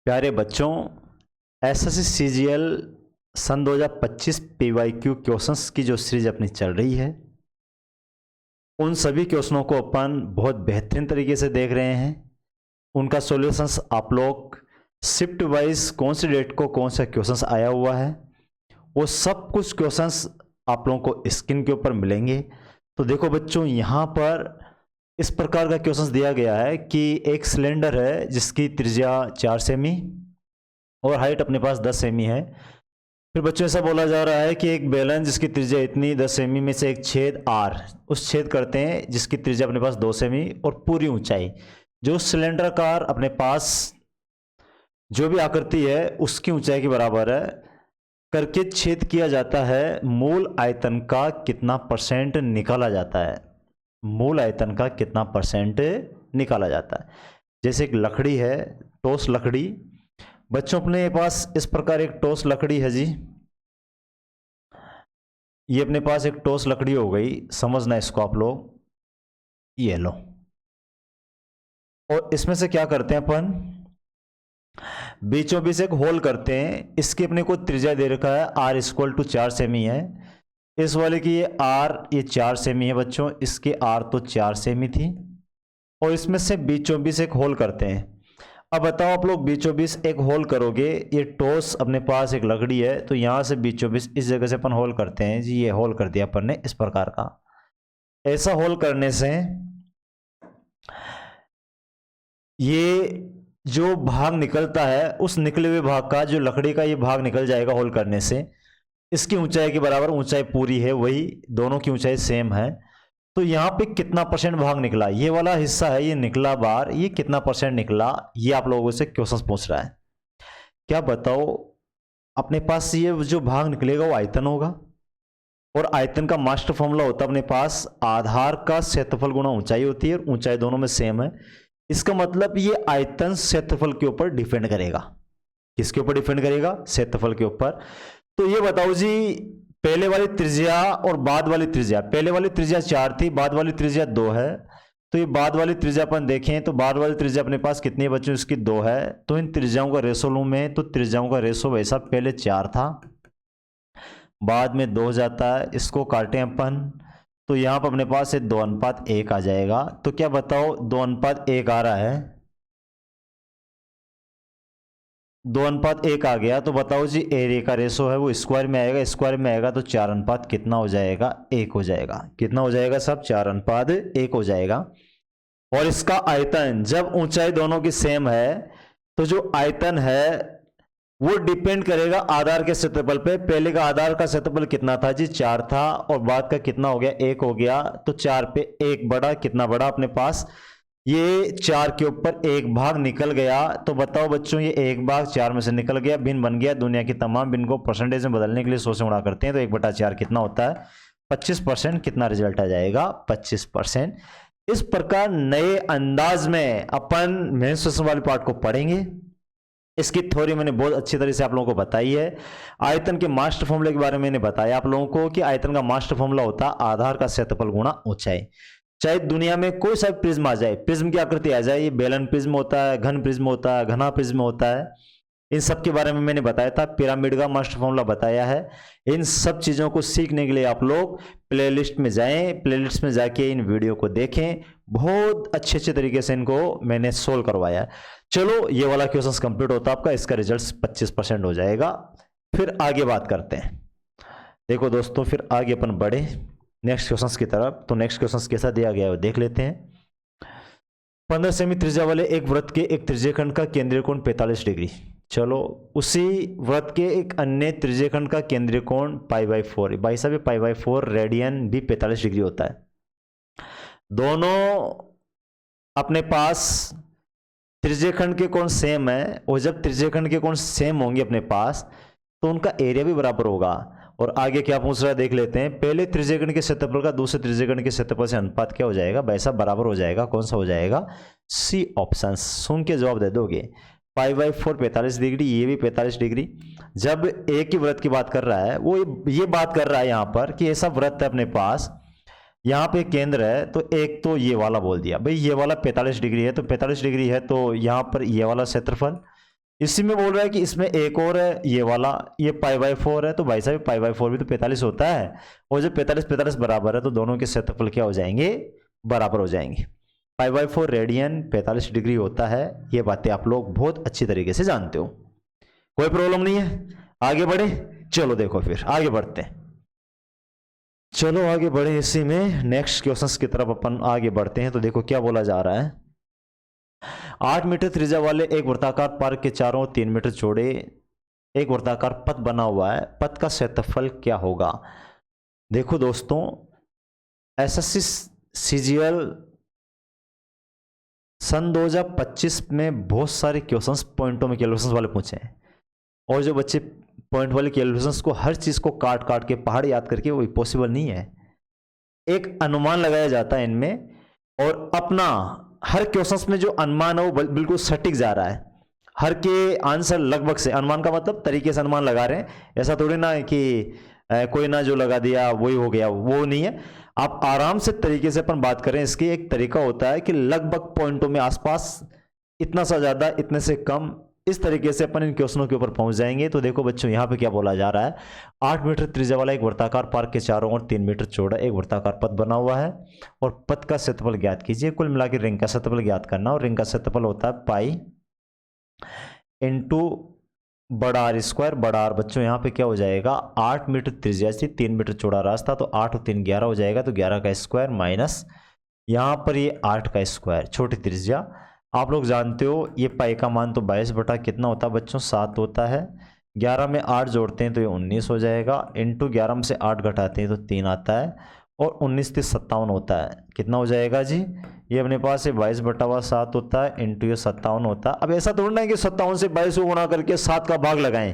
प्यारे बच्चों, SSC CGL सन 2025 PYQ questions की जो सीरीज अपनी चल रही है, उन सभी क्वेश्चनों को अपन बहुत बेहतरीन तरीके से देख रहे हैं। उनका सॉल्यूशंस आप लोग शिफ्ट वाइज कौन सी डेट को कौन सा क्वेश्चंस आया हुआ है, वो सब कुछ क्वेश्चंस आप लोगों को स्क्रीन के ऊपर मिलेंगे। तो देखो बच्चों, यहाँ पर इस प्रकार का क्वेश्चंस दिया गया है कि एक सिलेंडर है जिसकी त्रिज्या 4 सेमी और हाइट अपने पास 10 सेमी है। फिर बच्चों ऐसा बोला जा रहा है कि एक बेलन जिसकी त्रिज्या इतनी 10 सेमी में से एक छेद आर उस छेद करते हैं जिसकी त्रिज्या अपने पास 2 सेमी और पूरी ऊंचाई जो सिलेंडरकार अपने पास जो भी आकृति है उसकी ऊंचाई के बराबर है करके छेद किया जाता है। मूल आयतन का कितना परसेंट निकाला जाता है? मूल आयतन का कितना परसेंट निकाला जाता है? जैसे एक लकड़ी है, ठोस लकड़ी। बच्चों अपने पास इस प्रकार एक ठोस लकड़ी है जी, ये अपने पास एक ठोस लकड़ी हो गई, समझना इसको आप लोग। ये लो, और इसमें से क्या करते हैं अपन, बीचों बीच एक होल करते हैं। इसकी अपने को त्रिज्या दे रखा है आर इक्वल टू 4 सेमी है। इस वाले की ये आर ये 4 सेमी है बच्चों, इसकी आर तो 4 सेमी थी, और इसमें से बीचों बीच एक होल करते हैं। अब बताओ आप लोग, बीचों बीच एक होल करोगे, ये ठोस अपने पास एक लकड़ी है तो यहां से बीचों बीच इस जगह से अपन होल करते हैं जी। ये होल कर दिया अपन ने इस प्रकार का। ऐसा होल करने से ये जो भाग निकलता है उस निकले हुए भाग का, जो लकड़ी का ये भाग निकल जाएगा होल करने से, इसकी ऊंचाई के बराबर ऊंचाई पूरी है, वही दोनों की ऊंचाई सेम है। तो यहाँ पे कितना परसेंट भाग निकला, ये वाला हिस्सा है, ये निकला बार, ये कितना परसेंट निकला, ये आप लोगों से क्वेश्चन पूछ रहा है। क्या बताओ, अपने पास ये जो भाग निकलेगा वो आयतन होगा, और आयतन का मास्टर फॉर्मूला होता है अपने पास आधार का क्षेत्रफल गुणा ऊंचाई होती है, और ऊंचाई दोनों में सेम है। इसका मतलब ये आयतन क्षेत्रफल के ऊपर डिपेंड करेगा। किसके ऊपर डिपेंड करेगा? क्षेत्रफल के ऊपर। तो ये बताओ जी, पहले वाली त्रिज्या और बाद वाली त्रिज्या, पहले वाली त्रिज्या 4 थी, बाद वाली त्रिज्या 2 है। तो ये बाद वाली त्रिज्या अपन देखें तो बाद वाली त्रिज्या अपने पास कितनी है बच्चों? इसकी 2 है। तो इन त्रिज्याओं का रेशो लूं मैं, तो त्रिज्याओं का रेशो वैसा पहले 4 था, बाद में 2 हो जाता है। इसको काटें अपन तो यहां पर अपने पास 2:1 आ जाएगा। तो क्या बताओ, 2:1 आ रहा है, 2:1 आ गया। तो बताओ जी, एरिया का रेशो है वो स्क्वायर में आएगा, स्क्वायर में आएगा तो 4 कितना हो जाएगा? 1 हो जाएगा। कितना हो जाएगा सब? 4:1 हो जाएगा। और इसका आयतन, जब ऊंचाई दोनों की सेम है तो जो आयतन है वो डिपेंड करेगा आधार के क्षेत्रफल पे। पहले का आधार का क्षेत्रफल कितना था जी? 4 था, और बाद का कितना हो गया? 1 हो गया। तो 4 पे 1 बढ़ा, कितना बढ़ा अपने पास? ये 4 के ऊपर 1 भाग निकल गया। तो बताओ बच्चों, ये 1 भाग 4 में से निकल गया, भिन्न बन गया। दुनिया की तमाम भिन्न को परसेंटेज में बदलने के लिए 100 से गुणा करते हैं, तो 1/4 कितना होता है? 25%। कितना रिजल्ट आ जाएगा? 25%। इस प्रकार नए अंदाज में अपन मेंस्ट्रुएशन वाले पार्ट को पढ़ेंगे। इसकी थ्योरी मैंने बहुत अच्छी तरह से आप लोगों को बताई है। आयतन के मास्टर फॉर्मूले के बारे में मैंने बताया आप लोगों को कि आयतन का मास्टर फॉर्मूला होता है आधार का क्षेत्रफल गुणा ऊंचाई। चाहे दुनिया में कोई सा प्रिज्म आ जाए, प्रिज्म की आकृति आ जाए, ये बेलन प्रिज्म होता है, घन प्रिज्म होता है, घना प्रिज्म होता है, इन सब के बारे में मैंने बताया था। पिरामिड का मास्टर फॉर्मूला बताया है। इन सब चीजों को सीखने के लिए आप लोग प्लेलिस्ट में जाएं, प्लेलिस्ट में जाके इन वीडियो को देखें। बहुत अच्छे तरीके से इनको मैंने सोल्व करवाया है। चलो, ये वाला क्वेश्चन कंप्लीट होता है आपका, इसका रिजल्ट 25% हो जाएगा। फिर आगे बात करते हैं। देखो दोस्तों, फिर आगे अपन बढ़े नेक्स्ट क्वेश्चंस की तरफ। तो नेक्स्ट क्वेश्चंस कैसा दिया गया है वो देख लेते हैं। 15 सेमी त्रिज्या वाले एक वृत्त के एक त्रिज्यखंड का केंद्रीय कोण 45 डिग्री। चलो, उसी वृत्त के एक अन्य त्रिज्यखंड का केंद्रीय कोण π/4। भाई साहब, π/4 रेडियन भी 45 डिग्री होता है। दोनों अपने पास त्रिज्यखंड के कोण सेम है, और जब त्रिज्यखंड के कोण सेम होंगे अपने पास तो उनका एरिया भी बराबर होगा। और आगे क्या पूछ रहा है देख लेते हैं। पहले त्रिज्यखंड के क्षेत्रफल का दूसरे त्रिज्यखंड के क्षेत्रफल से अनुपात क्या हो जाएगा? वैसा बराबर हो जाएगा। कौन सा हो जाएगा? C option. सुन के जवाब दे दोगे। π/4 45 डिग्री, ये भी 45 डिग्री। जब एक ही वृत्त की बात कर रहा है, वो ये बात कर रहा है यहाँ पर कि ऐसा वृत्त है अपने पास, यहाँ पे केंद्र है, तो एक तो ये वाला बोल दिया भाई, ये वाला 45 डिग्री है, तो 45 डिग्री है तो यहाँ पर ये वाला क्षेत्रफल, इसी में बोल रहा है कि इसमें एक और है, ये वाला, ये π/4 है, तो भाई साहब π/4 भी तो 45 होता है, और जब 45 बराबर है तो दोनों के क्षेत्रफल क्या हो जाएंगे, बराबर हो जाएंगे। π/4 रेडियन 45 डिग्री होता है। ये बातें आप लोग बहुत अच्छी तरीके से जानते हो, कोई प्रॉब्लम नहीं है। आगे बढ़े, चलो देखो फिर आगे बढ़ते हैं, चलो आगे बढ़े इसी में नेक्स्ट क्वेश्चंस की तरफ अपन आगे बढ़ते हैं। तो देखो क्या बोला जा रहा है, 8 मीटर त्रिज्या वाले एक वृत्ताकार पार्क के चारों 3 मीटर चौड़े एक वृत्ताकार पथ बना हुआ है, पथ का क्षेत्रफल क्या होगा। देखो दोस्तों, एसएससी सीजीएल सन 2025 में बहुत सारे क्वेश्चंस पॉइंटों में कैलकुलेशंस वाले पूछे हैं, और जो बच्चे पॉइंट वाले कैलकुलेशंस को हर चीज को काट काट के पहाड़ याद करके, वो पॉसिबल नहीं है। एक अनुमान लगाया जाता है इनमें, और अपना हर क्वेश्चंस में जो अनुमान है वो बिल्कुल सटीक जा रहा है। हर के आंसर लगभग से, अनुमान का मतलब तरीके से अनुमान लगा रहे हैं, ऐसा थोड़ी ना है कि कोई ना जो लगा दिया वही हो गया, वो नहीं है। आप आराम से तरीके से अपन बात करें, इसकी एक तरीका होता है कि लगभग पॉइंटों में आसपास, इतना सा ज्यादा इतने से कम, इस तरीके से अपन इन क्वेश्चनों के ऊपर पहुंच जाएंगे। तो देखो बच्चों, यहाँ पे क्या बोला जा रहा है, 8 मीटर त्रिज्या वाला एक वृत्ताकार पार्क के चारों ओर 3 मीटर चौड़ा एक वृत्ताकार पथ बना हुआ है, और पथ का क्षेत्रफल ज्ञात कीजिए। कुल मिलाकर रिंग का क्षेत्रफल ज्ञात करना, और रिंग का क्षेत्रफल होता है पाई इंटू बड़ा आर स्क्वायर। बड़ा आर बच्चों यहाँ पे क्या हो जाएगा, 8 मीटर त्रिज्या से 3 मीटर चौड़ा रास्ता, तो 8 और 3 11 हो जाएगा, तो 11 का स्क्वायर माइनस यहाँ पर ये 8 का स्क्वायर, छोटी त्रिज्या। आप लोग जानते हो ये पाई का मान तो 22 बटा कितना होता है बच्चों, 7 होता है। 11 में 8 जोड़ते हैं तो ये 19 हो जाएगा, इंटू 11 में से 8 घटाते हैं तो 3 आता है, और 19 से 57 होता है। कितना हो जाएगा जी, ये अपने पास ये 22 बटा 7 होता है, इंटू ये 57 होता है। अब ऐसा थोड़ा ना है कि 57 से 22 को गुणा करके 7 का भाग लगाएं।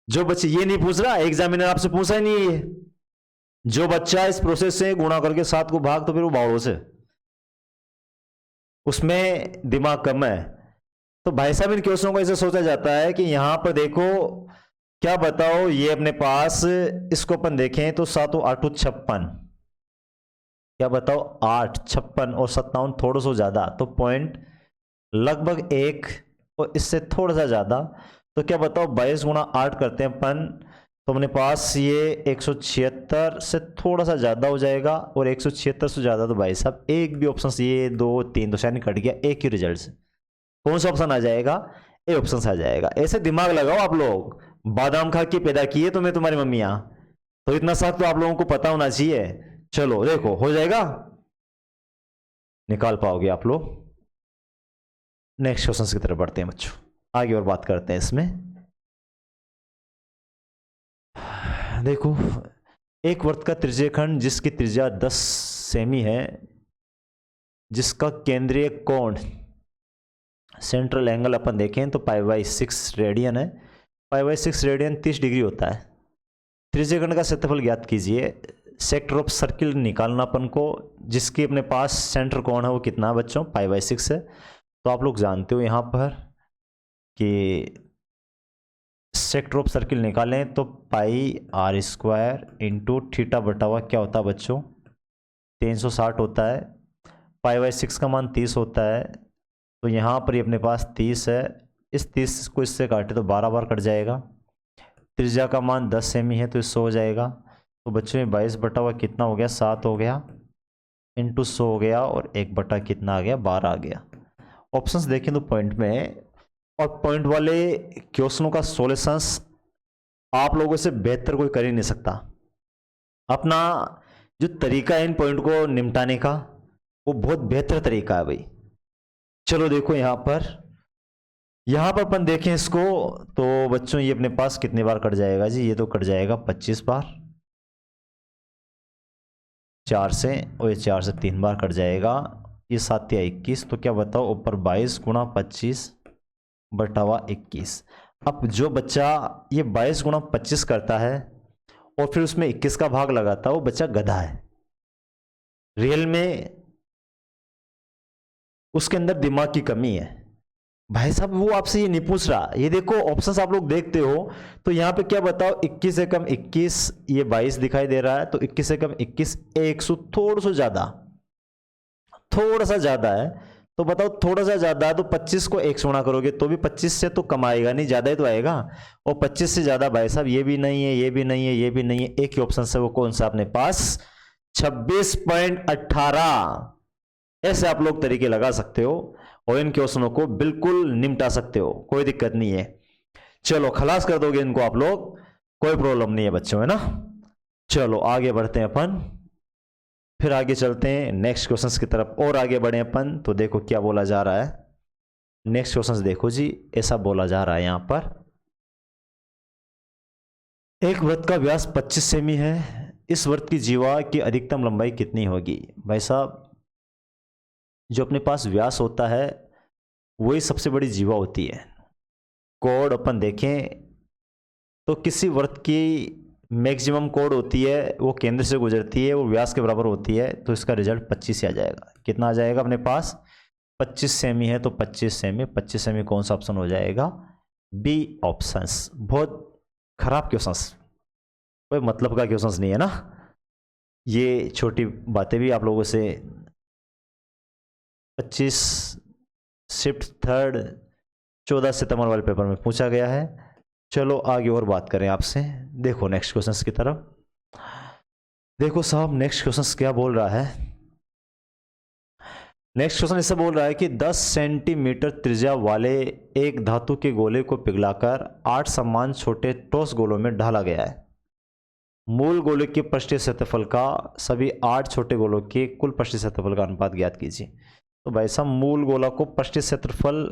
जो बच्चे, ये नहीं पूछ रहा एग्जामिनर, आपसे पूछा ही नहीं है, जो बच्चा इस प्रोसेस से गुणा करके 7 को भाग, तो फिर वो बावड़ों से, उसमें दिमाग कम है। तो भाई साहब इन क्वेश्चनों को ऐसे सोचा जाता है कि यहां पर देखो, क्या बताओ, ये अपने पास, इसको अपन देखें तो 7 8 56, क्या बताओ 8 56 और 57 थोड़ा सा ज्यादा, तो पॉइंट लगभग 1 और इससे थोड़ा सा ज्यादा, तो क्या बताओ 22 गुणा 8 करते हैं अपन, तो अपने पास ये 176 से थोड़ा सा ज्यादा हो जाएगा, और 176 से ज्यादा, तो भाई साहब एक भी ऑप्शन, ये 2 3 तो शायद कट गया, एक ही रिजल्ट से कौन सा ऑप्शन आ जाएगा, ए ऑप्शन आ जाएगा। ऐसे दिमाग लगाओ आप लोग, बादाम खा के पैदा किए तुम्हें तुम्हारी मम्मियां, तो इतना साथ तो आप लोगों को पता होना चाहिए। चलो देखो हो जाएगा, निकाल पाओगे आप लोग। नेक्स्ट क्वेश्चन की तरफ बढ़ते हैं बच्चों, आगे और बात करते हैं इसमें। देखो, एक वृत्त का त्रिज्यखंड जिसकी त्रिज्या 10 सेमी है, जिसका केंद्रीय कोण, सेंट्रल एंगल अपन देखें तो π/6 रेडियन है। π/6 रेडियन 30 डिग्री होता है। त्रिज्यखंड का क्षेत्रफल ज्ञात कीजिए। सेक्टर ऑफ सर्किल निकालना अपन को, जिसके अपने पास सेंटर कोण है वो कितना है बच्चों, π/6 है। तो आप लोग जानते हो यहाँ पर कि सेक्टर ऑफ सर्किल निकालें तो πr² इंटू थीटा बटा हुआ क्या होता है बच्चों, 360 होता है। π/6 का मान 30 होता है, तो यहाँ पर ये अपने पास 30 है, इस 30 को इससे काटे तो 12 बार कट जाएगा। त्रिज्या का मान 10 सेमी है, तो 100 हो जाएगा। तो बच्चों में 22 बटा हुआ कितना हो गया, 7 हो गया, इंटू 100 हो गया, और 1 बटा कितना आ गया, 12 आ गया। ऑप्शंस देखें तो पॉइंट में, और पॉइंट वाले क्वेश्चनों का सॉल्यूशंस आप लोगों से बेहतर कोई कर ही नहीं सकता। अपना जो तरीका है इन पॉइंट को निपटाने का, वो बहुत बेहतर तरीका है भाई। चलो देखो यहाँ पर अपन देखें इसको, तो बच्चों ये अपने पास कितने बार कट जाएगा जी, ये तो कट जाएगा 25 बार 4 से, और ये 4 से 3 बार कट जाएगा, ये 7 या 21, तो क्या बताओ ऊपर 22 गुणा 25 बटा हुआ 21। अब जो बच्चा ये 22 गुणा 25 करता है और फिर उसमें 21 का भाग लगाता है, वो बच्चा गधा है। रियल में उसके अंदर दिमाग की कमी है भाई साहब। वो आपसे ये नहीं पूछ रहा, ये देखो ऑप्शंस आप लोग देखते हो, तो यहाँ पे क्या बताओ, 21 से कम 21, ये 22 दिखाई दे रहा है, तो 21 से कम 21, 100 थोड़ा सा ज्यादा है, तो बताओ थोड़ा सा ज़्यादा, तो 25 को 1 से गुणा करोगे तो भी 25 से तो कम आएगा नहीं, ज़्यादा ही तो आएगा। और 25 से ज़्यादा भाई साहब ये भी नहीं है, ये भी नहीं है, ये भी नहीं है, एक ही ऑप्शन से वो कौन सा अपने पास 26.18। ऐसे आप लोग तरीके लगा सकते हो और इन क्वेश्चनों को बिल्कुल निपटा सकते हो, कोई दिक्कत नहीं है। चलो खलास कर दोगे इनको आप लोग, कोई प्रॉब्लम नहीं है बच्चों, है ना। चलो आगे बढ़ते हैं अपन, फिर आगे चलते हैं नेक्स्ट क्वेश्चंस की तरफ और आगे बढ़े अपन। तो देखो क्या बोला जा रहा है, नेक्स्ट क्वेश्चंस देखो जी। ऐसा बोला जा रहा है यहां पर, एक वृत्त का व्यास 25 सेमी है, इस वृत्त की जीवा की अधिकतम लंबाई कितनी होगी। भाई साहब जो अपने पास व्यास होता है वही सबसे बड़ी जीवा होती है। कोण अपन देखें तो किसी वृत्त की मैक्सिमम कोण होती है वो केंद्र से गुजरती है, वो व्यास के बराबर होती है, तो इसका रिजल्ट 25 ही आ जाएगा। कितना आ जाएगा अपने पास, 25 सेमी है तो 25 सेमी, 25 सेमी कौन सा ऑप्शन हो जाएगा, बी ऑप्शंस। बहुत खराब क्वेश्चंस, कोई मतलब का क्वेश्चंस नहीं है ना। ये छोटी बातें भी आप लोगों से 25 शिफ्ट थर्ड 14 सितंबर वाले पेपर में पूछा गया है। चलो आगे और बात करें आपसे, देखो नेक्स्ट क्वेश्चंस की तरफ। देखो साहब नेक्स्ट क्वेश्चंस क्या बोल रहा है, नेक्स्ट क्वेश्चन इससे बोल रहा है कि 10 सेंटीमीटर त्रिज्या वाले एक धातु के गोले को पिघलाकर 8 समान छोटे ठोस गोलों में ढाला गया है। मूल गोले के पृष्ठीय क्षेत्रफल का सभी 8 छोटे गोलों के कुल पृष्ठीय क्षेत्रफल का अनुपात ज्ञात कीजिए। तो भाई साहब मूल गोला को पृष्ठीय क्षेत्रफल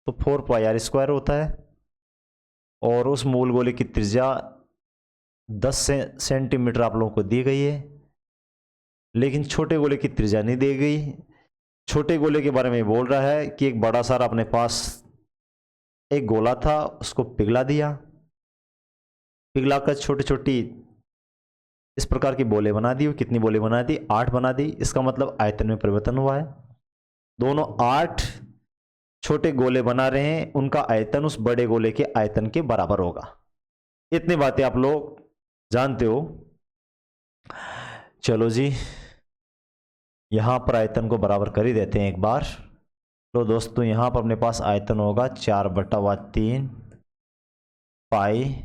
तो 4πr² होता है और उस मूल गोले की त्रिज्या 10 सेंटीमीटर आप लोगों को दी गई है, लेकिन छोटे गोले की त्रिज्या नहीं दी गई। छोटे गोले के बारे में बोल रहा है कि एक बड़ा सारा अपने पास एक गोला था, उसको पिघला दिया, पिघलाकर छोटी छोटी इस प्रकार की बोले बना दी। कितनी बोले बना दी, 8 बना दी। इसका मतलब आयतन में परिवर्तन हुआ है, दोनों 8 छोटे गोले बना रहे हैं, उनका आयतन उस बड़े गोले के आयतन के बराबर होगा। इतनी बातें आप लोग जानते हो। चलो जी यहां पर आयतन को बराबर कर ही देते हैं एक बार। तो दोस्तों यहां पर अपने पास आयतन होगा 4/3 पाई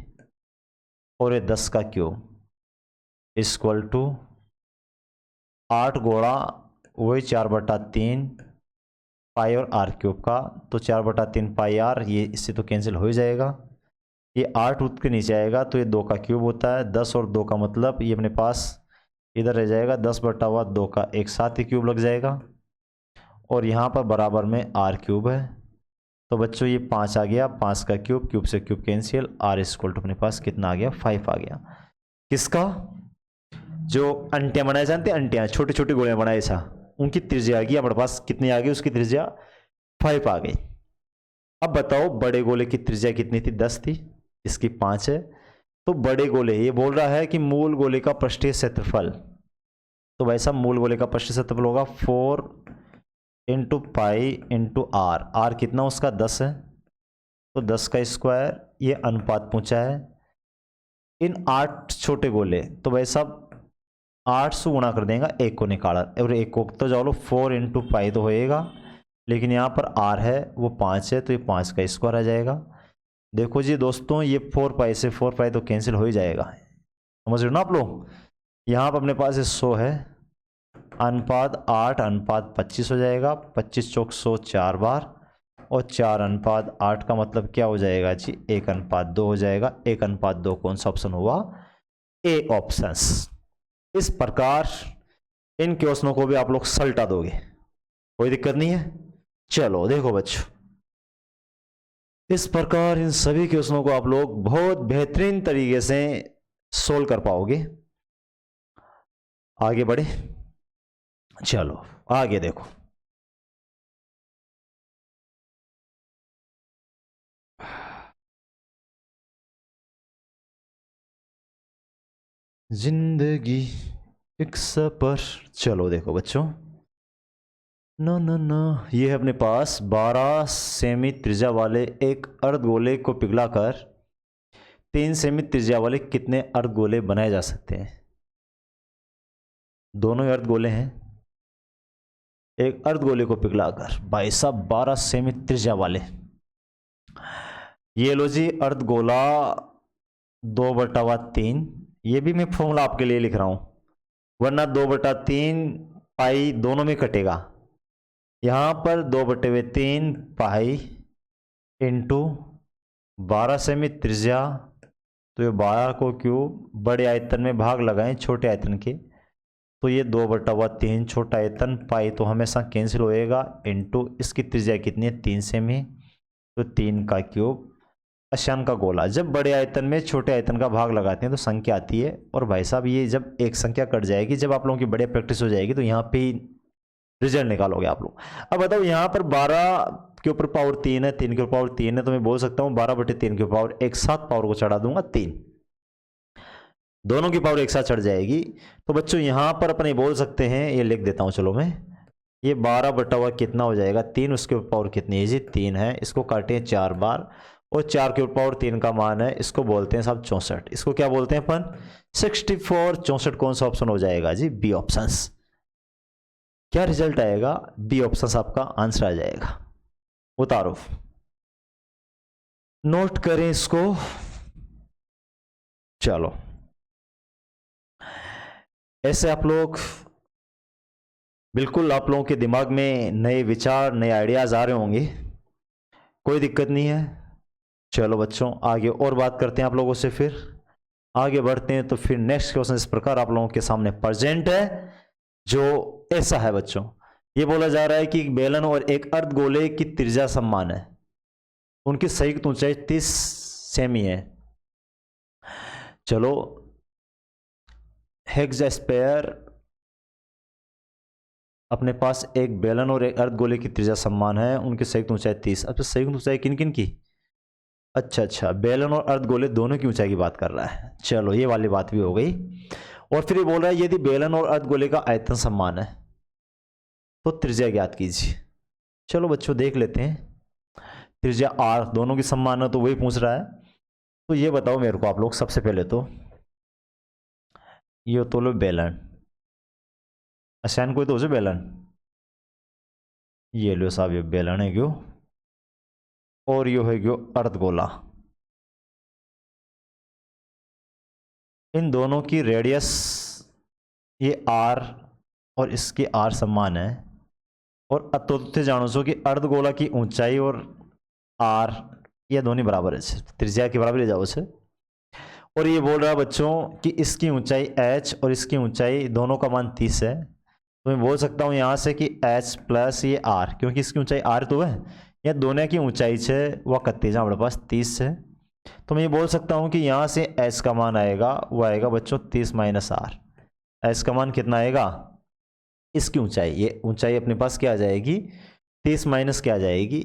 और ये 10 का क्यूब इक्वल टू 8 गुणा वही 4/3 पाई और आर क्यूब का, तो 4/3 पाई आर, ये इससे तो कैंसिल हो ही जाएगा। ये 8 रूट के नीचे आएगा तो ये 2 का क्यूब होता है, 10 और 2 का मतलब ये अपने पास इधर रह जाएगा 10/2 का एक साथ ही क्यूब लग जाएगा और यहाँ पर बराबर में आर क्यूब है। तो बच्चों ये 5 आ गया, 5 का क्यूब, क्यूब से cube cancel, R equal to अपने पास कितना आ गया, 5 आ गया। किसका, जो अंटियाँ बनाए जानते हैं, अंटियाँ छोटी छोटी गोलियाँ बनाए था, उनकी त्रिज्या आ गई हमारे पास, कितनी आ गई, उसकी त्रिज्या 5 आ गई। अब बताओ बड़े गोले की त्रिज्या कितनी थी, 10 थी, इसकी 5 है। तो बड़े गोले, ये बोल रहा है कि मूल गोले का पृष्ठीय क्षेत्रफल, तो वैसा मूल गोले का पृष्ठीय क्षेत्रफल होगा 4 × पाई × आर। आर कितना उसका 10 है, तो 10 का स्क्वायर, ये अनुपात पूछा है। इन 8 छोटे गोले, तो वैसा 8 से गुणा कर देगा, 1 को निकाला और 1 को तो जाओ 4 × पाई तो होएगा, लेकिन यहाँ पर आर है वो 5 है, तो ये 5 का स्क्वायर आ जाएगा। देखो जी दोस्तों ये 4 पाई से 4 पाई तो कैंसिल हो ही जाएगा, समझ रहे हो ना आप लोग। यहाँ पर अपने पास 100 है, अनुपात 8 अनुपात 25 हो जाएगा, 25 चौक 100 4 बार, और 4 अनुपात 8 का मतलब क्या हो जाएगा जी, 1/2 हो जाएगा। 1/2 कौन सा ऑप्शन हुआ, ए ऑप्शंस। इस प्रकार इन क्वेश्चनों को भी आप लोग सल्टा दोगे, कोई दिक्कत नहीं है। चलो देखो बच्चों, इस प्रकार इन सभी क्वेश्चनों को आप लोग बहुत बेहतरीन तरीके से सोल्व कर पाओगे। आगे बढ़े, चलो आगे देखो। जिंदगी एक सफर, चलो देखो बच्चों, नो नो नो, ये है अपने पास 12 सेमी त्रिज्या वाले एक अर्धगोले को पिघलाकर 3 सेमी त्रिज्या वाले कितने अर्धगोले बनाए जा सकते हैं। दोनों ही अर्धगोले हैं, एक अर्धगोले को पिघलाकर, भाई साहब 12 सेमी त्रिज्या वाले, ये लो जी अर्धगोला 2/3, ये भी मैं फॉर्मूला आपके लिए लिख रहा हूं, वरना 2/3 पाई दोनों में कटेगा। यहां पर 2/3 पाई इंटू 12 सेमी त्रिज्या, तो ये 12 को क्यूब, बड़े आयतन में भाग लगाएं छोटे आयतन के, तो ये 2/3 छोटा आयतन पाई तो हमेशा कैंसिल होएगा, इंटू इसकी त्रिज्या कितनी है 3 सेमी, तो 3 का क्यूब, आसान का गोला। जब बड़े आयतन में छोटे आयतन का भाग लगाते हैं तो संख्या आती है, और भाई साहब ये जब एक संख्या कट जाएगी, जब आप लोगों की बढ़िया प्रैक्टिस हो जाएगी तो यहाँ पे ही रिजल्ट निकालोगे आप लोग। अब बताओ यहाँ पर 12 के ऊपर पावर 3 है, 3 के ऊपर पावर 3 है, तो मैं बोल सकता हूँ 12/3 के पावर एक साथ पावर को चढ़ा दूंगा 3, दोनों की पावर एक साथ चढ़ जाएगी। तो बच्चों यहाँ पर अपने बोल सकते हैं, ये लिख देता हूँ चलो मैं, ये 12 कितना हो जाएगा 3, उसके ऊपर पावर कितनी है जी 3 है, इसको काटे 4 बार, और 4 के ऊपर पावर 3 का मान है, इसको बोलते हैं साहब 64, इसको क्या बोलते हैं अपन 64। 64 कौन सा ऑप्शन हो जाएगा जी बी ऑप्शन। क्या रिजल्ट आएगा बी ऑप्शन आपका आंसर आ जाएगा। उतारो, नोट करें इसको, चलो ऐसे आप लोग बिल्कुल, आप लोगों के दिमाग में नए विचार नए आइडियाज आ रहे होंगे, कोई दिक्कत नहीं है। चलो बच्चों आगे और बात करते हैं आप लोगों से, फिर आगे बढ़ते हैं। तो फिर नेक्स्ट क्वेश्चन इस प्रकार आप लोगों के सामने प्रेजेंट है, जो ऐसा है बच्चों, ये बोला जा रहा है कि एक बेलन और एक अर्धगोले की त्रिज्या समान है, उनकी संयुक्त ऊंचाई 30 सेमी है। चलो हेक्सास्पेयर, अपने पास एक बेलन और एक अर्धगोले की त्रिज्या समान है, उनकी संयुक्त ऊंचाई 30। अब संयुक्त ऊंचाई किन किन की, अच्छा बेलन और अर्धगोले दोनों की ऊंचाई की बात कर रहा है। चलो ये वाली बात भी हो गई। और फिर ये बोल रहा है यदि बेलन और अर्धगोले का आयतन समान है तो त्रिज्या ज्ञात कीजिए। चलो बच्चों देख लेते हैं, त्रिज्या आर दोनों की समान है तो वही पूछ रहा है। तो ये बताओ मेरे को आप लोग, सबसे पहले तो ये तो लो बेलन, आसान कोई तो हो बेलन, ये लो साहब ये बेलन है क्यों, और यो है क्यों अर्धगोला। इन दोनों की रेडियस ये आर और इसकी आर समान है, और अतोत्य जानो सो कि अर्धगोला की ऊंचाई और आर ये दोनों बराबर है, त्रिज्या के बराबर ले जाओ उसे। और ये बोल रहा है बच्चों कि इसकी ऊंचाई h और इसकी ऊंचाई दोनों का मान 30 है, तो मैं बोल सकता हूँ यहाँ से कि h प्लस ये r, क्योंकि इसकी ऊंचाई r तो है, या दोनों की ऊंचाई है वह कत्ती हमारे पास 30 है, तो मैं ये बोल सकता हूँ कि यहाँ से h का मान आएगा वो आएगा बच्चों 30 माइनस r। h का मान कितना आएगा, इसकी ऊंचाई, ये ऊंचाई अपने पास क्या आ जाएगी 30 माइनस क्या आ जाएगी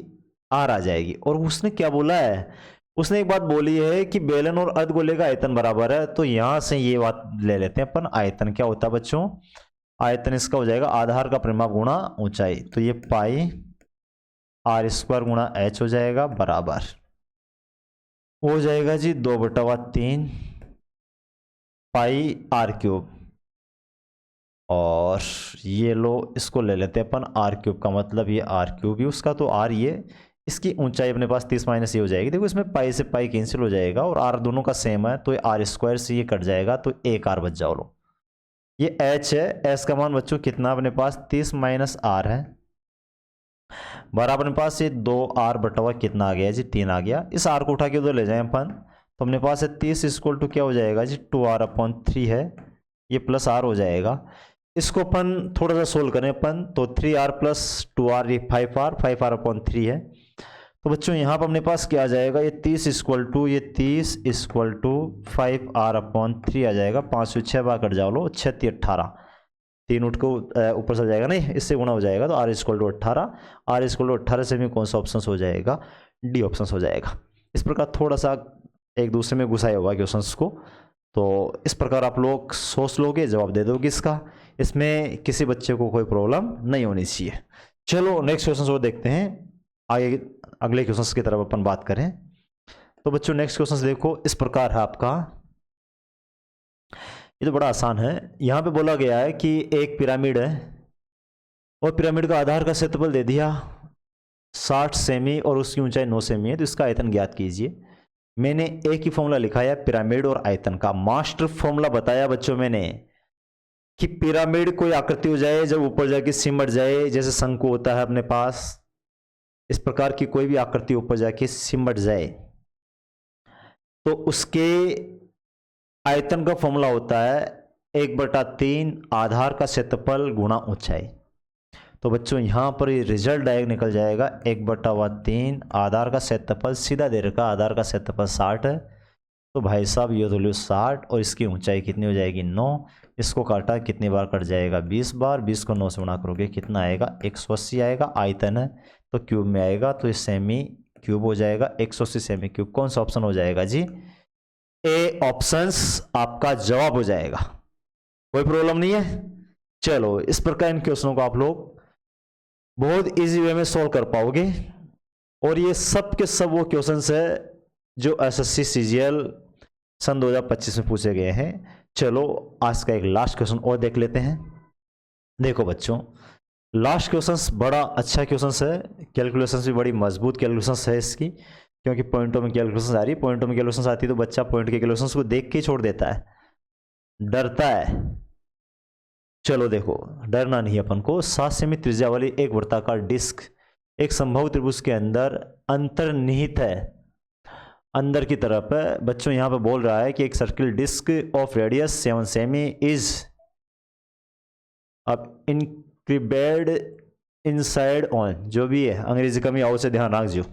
r आ जाएगी। और उसने क्या बोला है, उसने एक बात बोली है कि बेलन और अर्धगोले का आयतन बराबर है, तो यहां से ये बात ले लेते हैं अपन। आयतन क्या होता है बच्चों, आयतन इसका हो जाएगा आधार का परिमाप गुणा ऊंचाई, तो ये पाई r² गुणा h हो जाएगा, बराबर हो जाएगा जी 2/3 पाई r³। और ये लो इसको ले लेते हैं अपन r³ का मतलब ये r³ ही उसका, तो r ये इसकी ऊंचाई अपने पास 30 माइनस ये हो जाएगी। देखो इसमें पाई से पाई कैंसिल हो जाएगा, और r दोनों का सेम है तो ये r² से ये कट जाएगा, तो एक r बच जाओ लो। ये h है, s का मान बच्चों कितना अपने पास 30 माइनस r है, बराबर अपने पास ये 2r कितना आ गया जी 3 आ गया। इस r को उठा के उधर ले जाए अपन, तो अपने पास है 30 इक्वल टू क्या हो जाएगा जी 2r/3 है, ये प्लस r हो जाएगा। इसको अपन थोड़ा सा सोल्व करें अपन, तो 3r प्लस 2r ये 5r/3 है। तो बच्चों यहाँ पर अपने पास क्या आ जाएगा, ये 30 इक्वल टू 5r/3 आ जाएगा। 5 से 6 बार कट जाओ लो, 6 × 18, 3 उठ को ऊपर से जाएगा, नहीं इससे गुणा हो जाएगा, तो r = 18। r = 18 से भी कौन सा ऑप्शन हो जाएगा, डी ऑप्शन हो जाएगा। इस प्रकार थोड़ा सा एक दूसरे में घुसाया हुआ क्वेश्चन को, तो इस प्रकार आप लोग सोच लोगे, जवाब दे दोगे इसका, इसमें किसी बच्चे को कोई प्रॉब्लम नहीं होनी चाहिए। चलो नेक्स्ट क्वेश्चन को देखते हैं, आगे अगले क्वेश्चंस की तरफ अपन बात करें। तो बच्चों नेक्स्ट क्वेश्चंस देखो, इस प्रकार है आपका, ये तो बड़ा आसान है। यहां पे बोला गया है कि एक पिरामिड है, और पिरामिड का आधार का क्षेत्रफल दे दिया 60 सेमी और उसकी ऊंचाई 9 सेमी है, तो इसका आयतन ज्ञात कीजिए। मैंने एक ही फॉर्मूला लिखा है पिरामिड और आयतन का। मास्टर फॉर्मूला बताया बच्चों मैंने कि पिरामिड कोई आकृति हो जाए जब ऊपर जाके सिमट जाए, जैसे शंकु होता है अपने पास, इस प्रकार की कोई भी आकृति ऊपर जाके सिमट जाए तो उसके आयतन का फॉर्मूला होता है 1/3 आधार का क्षेत्रफल गुणा ऊंचाई। तो बच्चों यहां पर ये रिजल्ट डायरेक्ट निकल जाएगा 1/3 आधार का क्षेत्रफल, सीधा दे रखा आधार का क्षेत्रफल 60 है, तो भाई साहब ये तो लो 60 और इसकी ऊंचाई कितनी हो जाएगी 9। इसको काटा कितनी बार कट जाएगा 20 बार, 20 को 9 से गुणा करोगे कितना आएगा 180 आएगा। आयतन है तो क्यूब में आएगा, तो ये सेमी क्यूब हो जाएगा 180 सेमी क्यूब। कौन सा ऑप्शन हो जाएगा जी? ए ऑप्शंस आपका जवाब हो जाएगा, कोई प्रॉब्लम नहीं है। चलो इस प्रकार इन क्वेश्चनों को आप लोग बहुत इजी वे में सॉल्व कर पाओगे, और ये सब के सब वो क्वेश्चंस है जो एसएससी सीजीएल सन 2025 में पूछे गए हैं। चलो आज का एक लास्ट क्वेश्चन और देख लेते हैं। देखो बच्चों, लास्ट क्वेश्चंस बड़ा अच्छा क्वेश्चंस है, कैलकुलेशंस भी बड़ी मजबूत कैलकुलेशंस है इसकी, क्योंकि पॉइंटों में कैलकुलेशंस आ रही है। पॉइंटों में कैलकुलेशंस आती है तो बच्चा पॉइंट के कैलकुलेशंस को देख के छोड़ देता है, डरता है। चलो देखो, डरना नहीं अपन को। 7 सेमी त्रिज्या वाली एक वृत्ताकार डिस्क एक संभव त्रिभुज के अंदर अंतर्निहित है, अंदर की तरफ है। बच्चों यहां पे बोल रहा है कि एक सर्किल डिस्क ऑफ रेडियस 7 सेमी इज अब इनक्रिबेड इनसाइड ऑन, जो भी है अंग्रेजी का भी आओ से ध्यान रख जो।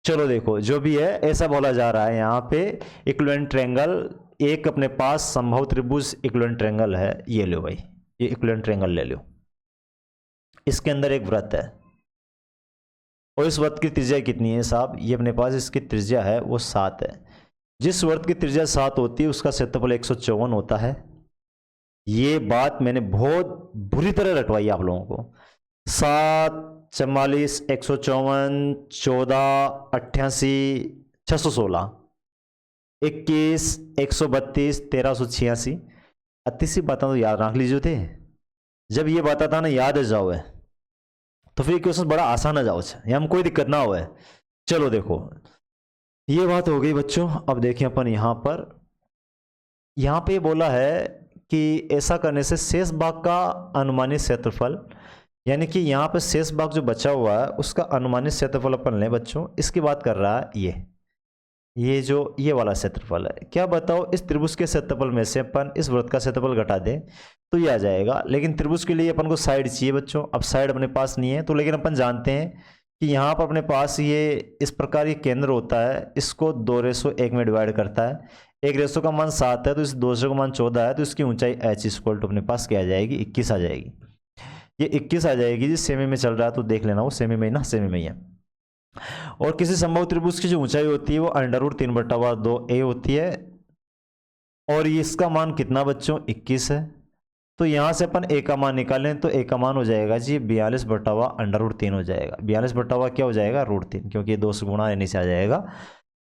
चलो देखो, जो भी है ऐसा बोला जा रहा है यहाँ पे इक्विवेलेंट ट्रायंगल, एक अपने पास संभव त्रिभुज इक्विवेलेंट ट्रायंगल है। ये लो भाई, ये इक्विवेलेंट ट्रायंगल ले लो, इसके अंदर एक वृत्त है और इस वृत्त की त्रिज्या कितनी है साहब? ये अपने पास इसकी त्रिज्या है वो 7 है। जिस वृत्त की त्रिज्या 7 होती है उसका क्षेत्रफल 154 होता है। ये बात मैंने बहुत बुरी तरह रटवाई आप लोगों को। 7, 44, 154, 14, 88, 616, 21, 132, 1386। 38 बातें तो याद रख लीजिए थे। जब ये बात था ना याद है जाओ है तो फिर क्वेश्चन बड़ा आसान है, जाओ या हम कोई दिक्कत ना हो है। चलो देखो, ये बात हो गई बच्चों। अब देखें अपन यहाँ पे बोला है कि ऐसा करने से शेष भाग का अनुमानित क्षेत्रफल, यानी कि यहाँ पे शेष भाग जो बचा हुआ है उसका अनुमानित क्षेत्रफल अपन लें बच्चों। इसकी बात कर रहा है ये जो ये वाला क्षेत्रफल है। क्या बताओ, इस त्रिभुज के क्षेत्रफल में से अपन इस वृत्त का क्षेत्रफल घटा दें तो ये आ जाएगा, लेकिन त्रिभुज के लिए अपन को साइड चाहिए बच्चों। अब साइड अपने पास नहीं है तो, लेकिन अपन जानते हैं कि यहाँ पर अपने पास ये इस प्रकार ये केंद्र होता है, इसको 2:1 में डिवाइड करता है। एक रेशो का मान 7 है तो इस 2 का मान 14 है, तो इसकी ऊंचाई h इक्वल टू अपने पास क्या आ जाएगी 21 आ जाएगी। ये 21 आ जाएगी जी। सेमी में चल रहा है तो देख लेना, वो सेमी में ही ना, सेमी में ही है। और किसी संभव त्रिभुज की जो ऊंचाई होती है वो √3/2a होती है, और इसका मान कितना बच्चों 21 है। तो यहां से अपन a का मान निकालें तो a का मान हो जाएगा जी 42/√3 हो जाएगा। 42 क्या हो जाएगा √3, क्योंकि ये 2 से गुणा यानी से आ जाएगा।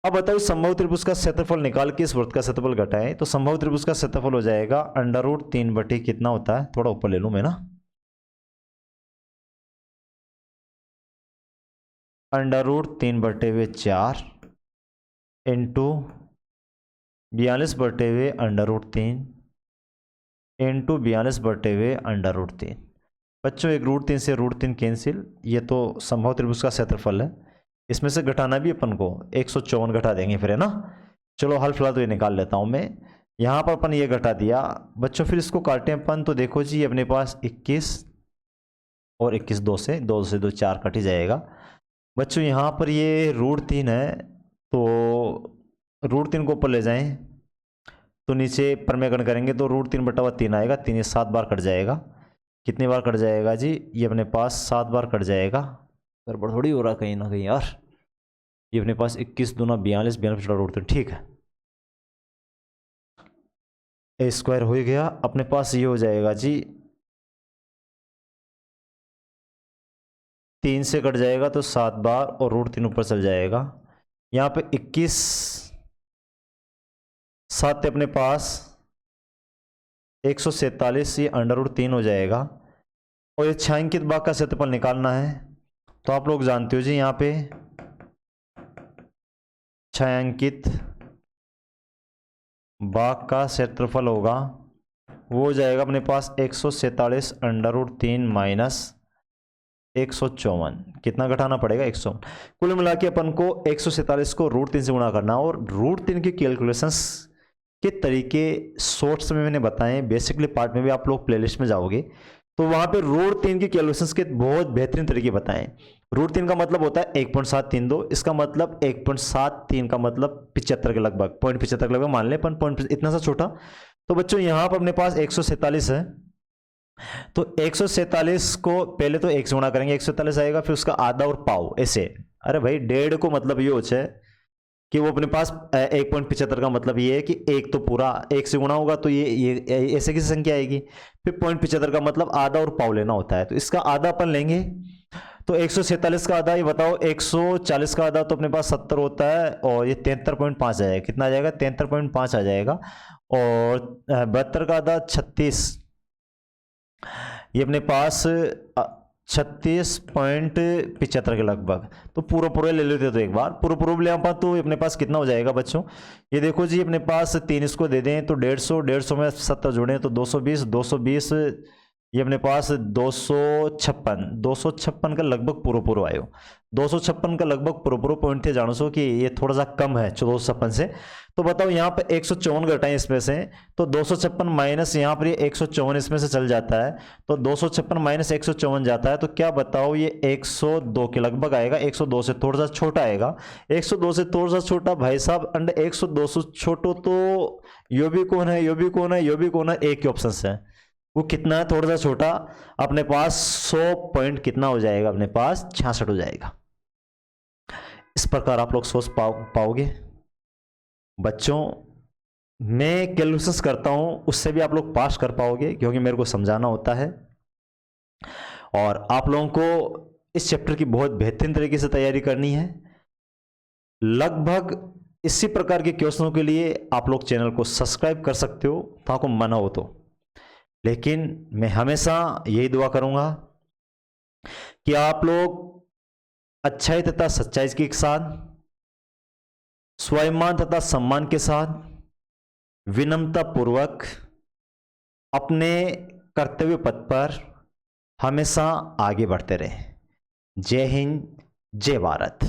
अब बताओ संभव त्रिभुज का क्षेत्रफल निकाल के इस वृत्त का क्षेत्रफल घटाएं तो संभव त्रिभुज का क्षेत्रफल हो जाएगा √3 कितना होता है, थोड़ा ऊपर ले लूं मैं ना, √3/4 इंटू 42/√3 इंटू 42/√3। बच्चों एक √3 से √3 कैंसिल, ये तो संभव त्रिभुज का क्षेत्रफल है। इसमें से घटाना भी अपन को 154 घटा देंगे फिर, है ना। चलो हल फिलहाल तो ये निकाल लेता हूं मैं। यहाँ पर अपन ये घटा दिया बच्चों, फिर इसको काटें अपन तो देखो जी अपने पास 21 और 21 2 से 2 4 कट ही जाएगा बच्चों। यहाँ पर ये √3 है तो √3 को ऊपर ले जाएं तो नीचे परमेगण करेंगे तो √3/3 आएगा। 3 ये 7 बार कट जाएगा। कितनी बार कट जाएगा जी? ये अपने पास 7 बार कट जाएगा। गड़बड़ थोड़ी हो रहा कहीं ना कहीं यार। ये अपने पास 21 दूना 42, 42/√3 ठीक है। a² हो गया अपने पास। ये हो जाएगा जी 3 से कट जाएगा तो 7 बार और √3 ऊपर चल जाएगा। यहाँ पे 21 7 अपने पास 147, ये √3 हो जाएगा। और ये छायांकित भाग का क्षेत्रफल निकालना है। तो आप लोग जानते हो जी, यहाँ पे छायांकित भाग का क्षेत्रफल होगा, वो हो जाएगा अपने पास 147 √3 माइनस 154। कितना घटाना पड़ेगा? 100। कुल मिला के अपन को 147 को √3 से गुणा करना, और √3 की कैलकुलेशंस के तरीके शॉर्ट्स में मैंने बताए, बेसिकली पार्ट में भी आप लोग प्लेलिस्ट में जाओगे तो वहां पे √3 की कैलकुलेशंस के बहुत बेहतरीन तरीके बताएं। √3 का मतलब होता है 1.732, इसका मतलब 1.73 का मतलब 75 के लगभग, 0.75 के लगभग मान ले अपन, पॉइंट इतना सा छोटा। तो बच्चों यहाँ पर अपने पास 147 है, तो 147 को पहले तो 1 से गुणा करेंगे, 147 आएगा, फिर उसका आधा और पाव ऐसे। अरे भाई 1.5 को मतलब ये होता है कि वो अपने पास 1.75 का मतलब ये है कि एक तो पूरा 1 से गुणा होगा तो ये ऐसे की संख्या आएगी। फिर 0.75 का मतलब आधा और पाव लेना होता है, तो इसका आधा अपन लेंगे। तो 147 का आधा, ये बताओ 140 का आधा तो अपने पास 70 होता है, और ये 73.5 आ जाएगा। कितना आ जाएगा? 73.5 आ जाएगा। और 72 का आधा 36, ये अपने पास 36.75 के लगभग। तो पूरा ले लेते तो एक बार पूरा ले आप, तो अपने पास कितना हो जाएगा बच्चों? ये देखो जी, अपने पास 3 इसको दे दें तो 150 में 70 जोड़ें तो 220 ये अपने पास 256 का लगभग पूरा आयो। 256 का लगभग पूरा पॉइंट थे, जानो सो कि ये थोड़ा सा कम है 256 से। तो बताओ यहाँ पे 154 घटाएं इसमें से, तो 256 माइनस यहाँ पर ये 154 इसमें से चल जाता है, तो 256 माइनस 154 जाता है, तो क्या बताओ ये 102 के लगभग आएगा। 102 से थोड़ा सा छोटा आएगा, 102 से थोड़ा सा छोटा भाई साहब, अंडर 102 से छोटो तो यो भी कौन है, यो भी कौन है, यो भी कौन है, एक ही ऑप्शन है। वो कितना है? थोड़ा सा छोटा, अपने पास 100 पॉइंट कितना हो जाएगा? अपने पास 66 हो जाएगा। इस प्रकार आप लोग सोच पाओगे बच्चों। मैं कैलकुलेशंस करता हूं, उससे भी आप लोग पास कर पाओगे, क्योंकि मेरे को समझाना होता है। और आप लोगों को इस चैप्टर की बहुत बेहतरीन तरीके से तैयारी करनी है। लगभग इसी प्रकार के क्वेश्चनों के लिए आप लोग चैनल को सब्सक्राइब कर सकते हो, तो आपको मना हो तो। लेकिन मैं हमेशा यही दुआ करूंगा कि आप लोग अच्छाई तथा सच्चाई के साथ, स्वाभिमान तथा सम्मान के साथ, विनम्रता पूर्वक अपने कर्तव्य पथ पर हमेशा आगे बढ़ते रहें। जय हिंद, जय भारत।